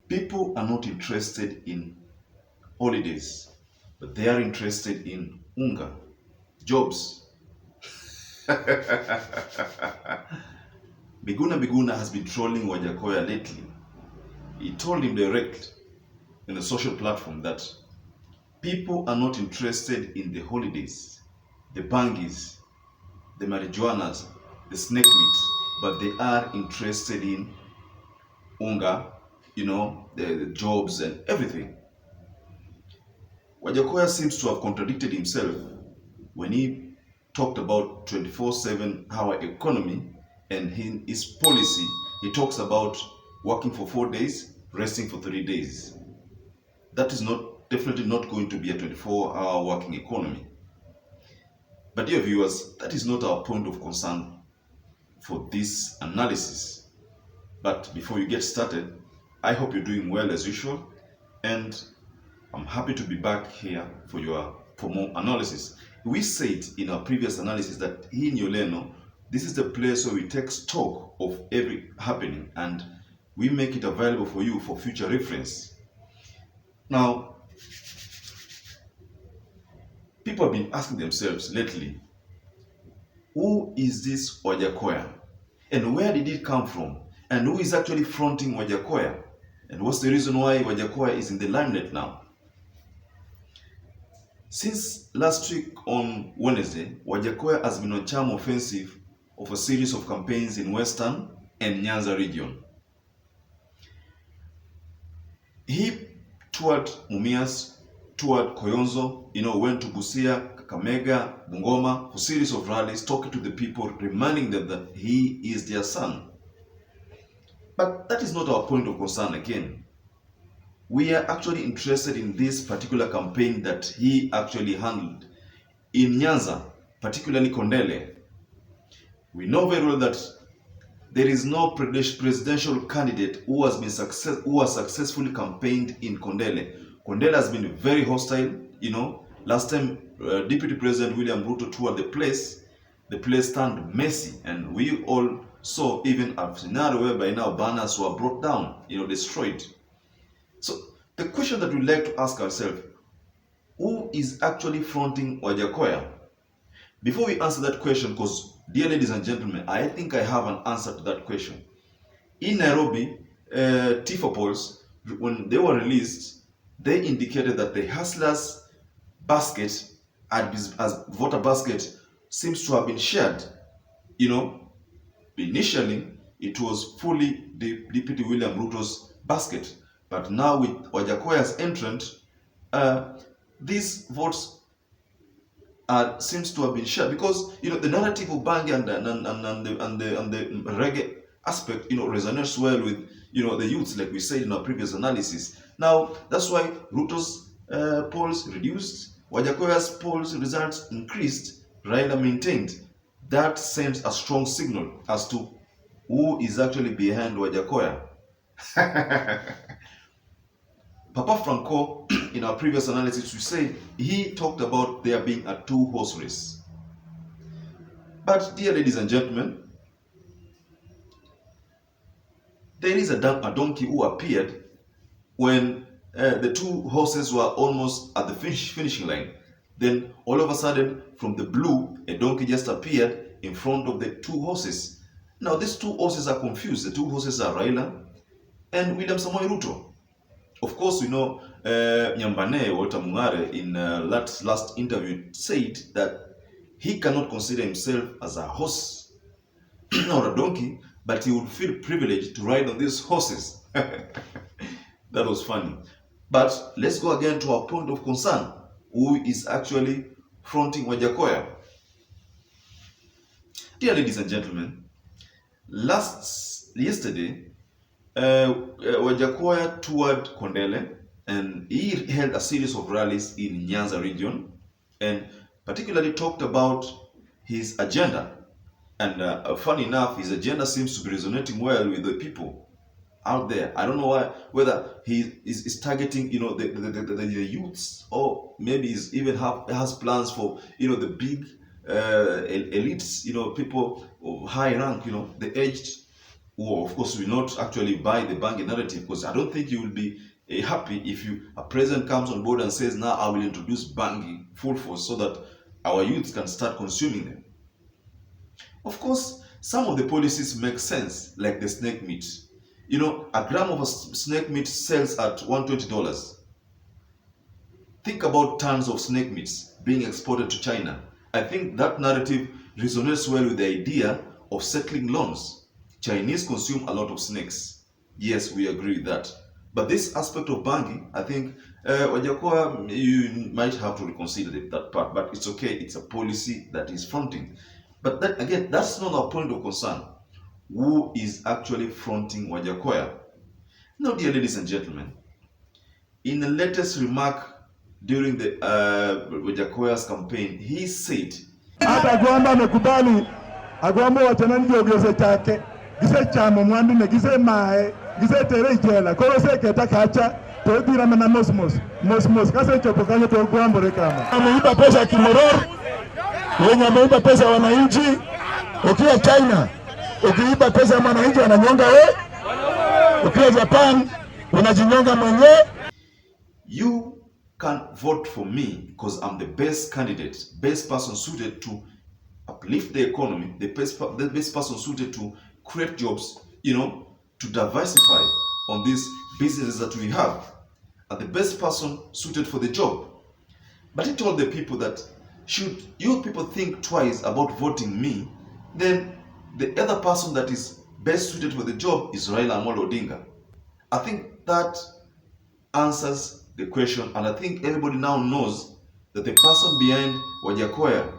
People are not interested in holidays, but they are interested in unga, jobs. Biguna has been trolling Wajackoya lately. He told him direct in a social platform that people are not interested in the holidays, the bangis, the marijuanas, the snake meat, but they are interested in unga, the jobs and everything. Wajackoya seems to have contradicted himself when he talked about 24/7 hour economy, and in his policy he talks about working for 4 days, resting for 3 days. That is definitely not going to be a 24-hour working economy. But dear viewers, that is not our point of concern for this analysis. But before you get started, I hope you're doing well as usual, and I'm happy to be back here for more analysis. We said in our previous analysis that here in Yoleno, this is the place where we take stock of every happening and we make it available for you for future reference. Now, people have been asking themselves lately, who is this Wajackoya? And where did it come from? And who is actually fronting Wajackoya? And what's the reason why Wajackoya is in the limelight now? Since last week on Wednesday, Wajackoya has been on charm offensive of a series of campaigns in Western and Nyanza region. He toured Mumias, toured Koyonzo, went to Busia, Kakamega, Bungoma for a series of rallies, talking to the people, reminding them that he is their son. But that is not our point of concern again. We are actually interested in this particular campaign that he actually handled in Nyanza, particularly Kondele. We know very well that there is no presidential candidate who has successfully campaigned in Kondele. Kondele has been very hostile. Last time Deputy President William Ruto toured the place turned messy, and we all saw even a scenario whereby now banners were brought down, destroyed. So the question that we'd like to ask ourselves, who is actually fronting Wajackoya? Before we answer that question, because dear ladies and gentlemen, I think I have an answer to that question. In Nairobi, Tifa polls, when they were released, they indicated that the hustlers' basket, as voter basket, seems to have been shared. Initially, it was fully the Deputy William Ruto's basket. But now with Wajackoya's entrant, these votes seems to have been shared, because the narrative of Bangi and the reggae aspect resonates well with the youths, like we said in our previous analysis. Now that's why Ruto's polls reduced, Wajackoya's polls results increased, Raila maintained. That sends a strong signal as to who is actually behind Wajackoya. Papa Franco, in our previous analysis, we say he talked about there being a 2-horse race. But dear ladies and gentlemen, there is a donkey who appeared when the 2 horses were almost at the finishing line. Then all of a sudden, from the blue, a donkey just appeared in front of the 2 horses. Now these 2 horses are confused. The 2 horses are Raila and William Samoei Ruto. Of course, Nyambane Walter Mungare in last interview said that he cannot consider himself as a horse or a donkey, but he would feel privileged to ride on these horses. That was funny. But let's go again to our point of concern. Who is actually fronting Wajackoya? Dear ladies and gentlemen, yesterday, Wajackoya toured Kondele, and he held a series of rallies in Nyanza region, and particularly talked about his agenda. And funny enough, his agenda seems to be resonating well with the people out there. I don't know whether he is targeting the youths, or maybe he's even has plans for the big elites, people of high rank, the aged who of course will not actually buy the bangi narrative, because I don't think you will be happy if a president comes on board and says, now I will introduce bangi full force so that our youth can start consuming them. Of course, some of the policies make sense, like the snake meat. You know, a gram of a snake meat sells at $120. Think about tons of snake meats being exported to China. I think that narrative resonates well with the idea of settling loans. Chinese consume a lot of snakes. Yes, we agree with that. But this aspect of bangi, I think, Wajackoya, you might have to reconsider that part, but it's okay. It's a policy that is fronting. But that, again, that's not our point of concern. Who is actually fronting Wajackoya? Now, dear ladies and gentlemen, in the latest remark during the Wajackoya's campaign, he said, hata kwamba amekubali agwamba wachanani jogeze chake gise chamo mwandu ne gise mae gise tere jela koro se keta kacha to dira mena mosmos kase chopo kanye to gwambore kama ameiba pesa kimororo wenye ameiba pesa wananchi. Ukiwa China ukiiba pesa mwananchi ananyonga wewe, ukiwa Japan unajinyonga mwenyewe. You can vote for me because I'm the best candidate, best person suited to uplift the economy, the best person suited to create jobs, to diversify on these businesses that we have, and the best person suited for the job. But he told the people that should you people think twice about voting me, then the other person that is best suited for the job is Raila Amolo Odinga. I think that answers the question, and I think everybody now knows that the person behind Wajackoya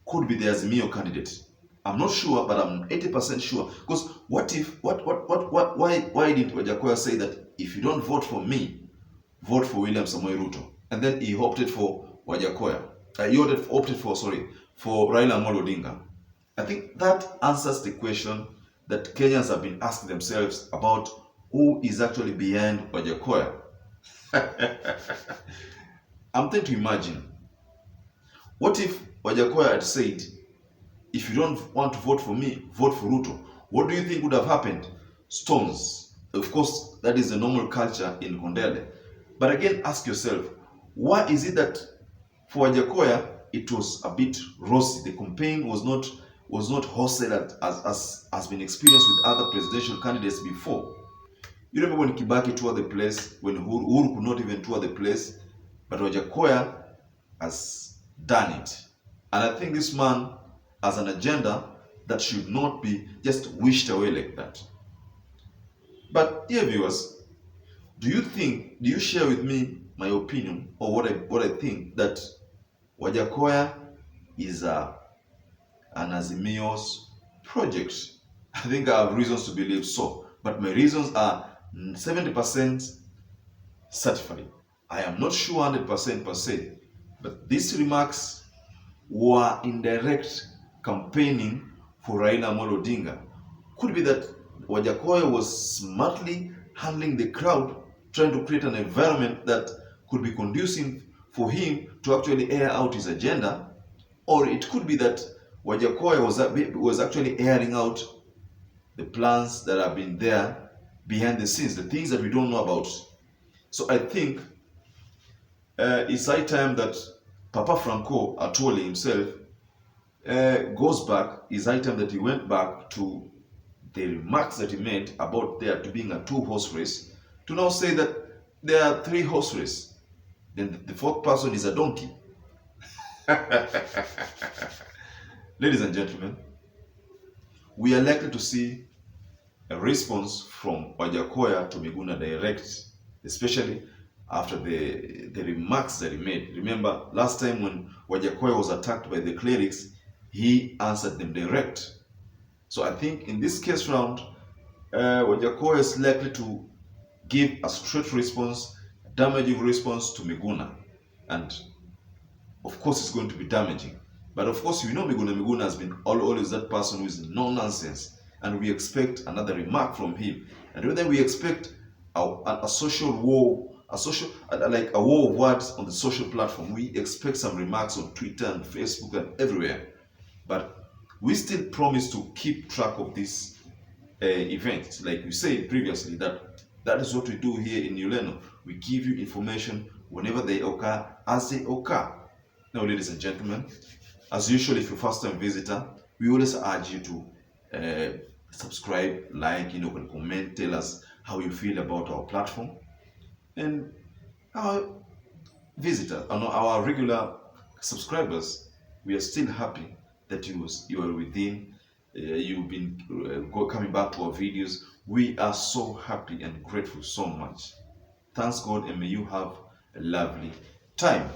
could be the Azimio candidate. I'm not sure, but I'm 80% sure. Because why didn't Wajackoya say that if you don't vote for me, vote for William Samoei Ruto? And then he opted for Wajackoya. He opted for Raila Amolo Odinga. I think that answers the question that Kenyans have been asking themselves about who is actually behind Wajackoya. I'm trying to imagine, what if Wajackoya had said, if you don't want to vote for me, vote for Ruto? What do you think would have happened? Stones. Of course, that is the normal culture in Kondele. But again, ask yourself, why is it that for Wajackoya it was a bit rosy? The campaign was not hostile as has been experienced with other presidential candidates before. You remember when Kibaki toured the place, when Uhuru could not even tour the place, but Wajackoya has done it. And I think this man has an agenda that should not be just wished away like that. But dear viewers, do you share with me my opinion, or what I think, that Wajackoya is an Azimio's project? I think I have reasons to believe so, but my reasons are 70% certified. I am not sure 100% per se, but these remarks were indirect campaigning for Raila Amolo Odinga. Could be that Wajackoya was smartly handling the crowd, trying to create an environment that could be conducive for him to actually air out his agenda, or it could be that Wajackoya was actually airing out the plans that have been there behind the scenes, the things that we don't know about. So I think it's high time that Papa Franco Atwoli himself goes back. It's high time that he went back to the remarks that he made about there to being a 2-horse race, to now say that there are 3-horse race. Then the 4th person is a donkey. Ladies and gentlemen, we are likely to see a response from Wajackoya to Miguna direct, especially after the remarks that he made. Remember, last time when Wajackoya was attacked by the clerics, he answered them direct. So I think in this case round, Wajackoya is likely to give a straight response, a damaging response to Miguna. And of course it's going to be damaging. But of course, Miguna has been always that person who is no nonsense. And we expect another remark from him. And then we expect a social war, like a war of words on the social platform. We expect some remarks on Twitter and Facebook and everywhere. But we still promise to keep track of this events. Like we said previously, that is what we do here in Uleno. We give you information whenever they occur, as they occur. Now, ladies and gentlemen, as usual, if you're first-time visitor, we always urge you to subscribe, like, and comment, tell us how you feel about our platform. And our visitors, our regular subscribers, we are still happy that you are within. You've been coming back to our videos. We are so happy and grateful so much. Thanks God, and may you have a lovely time.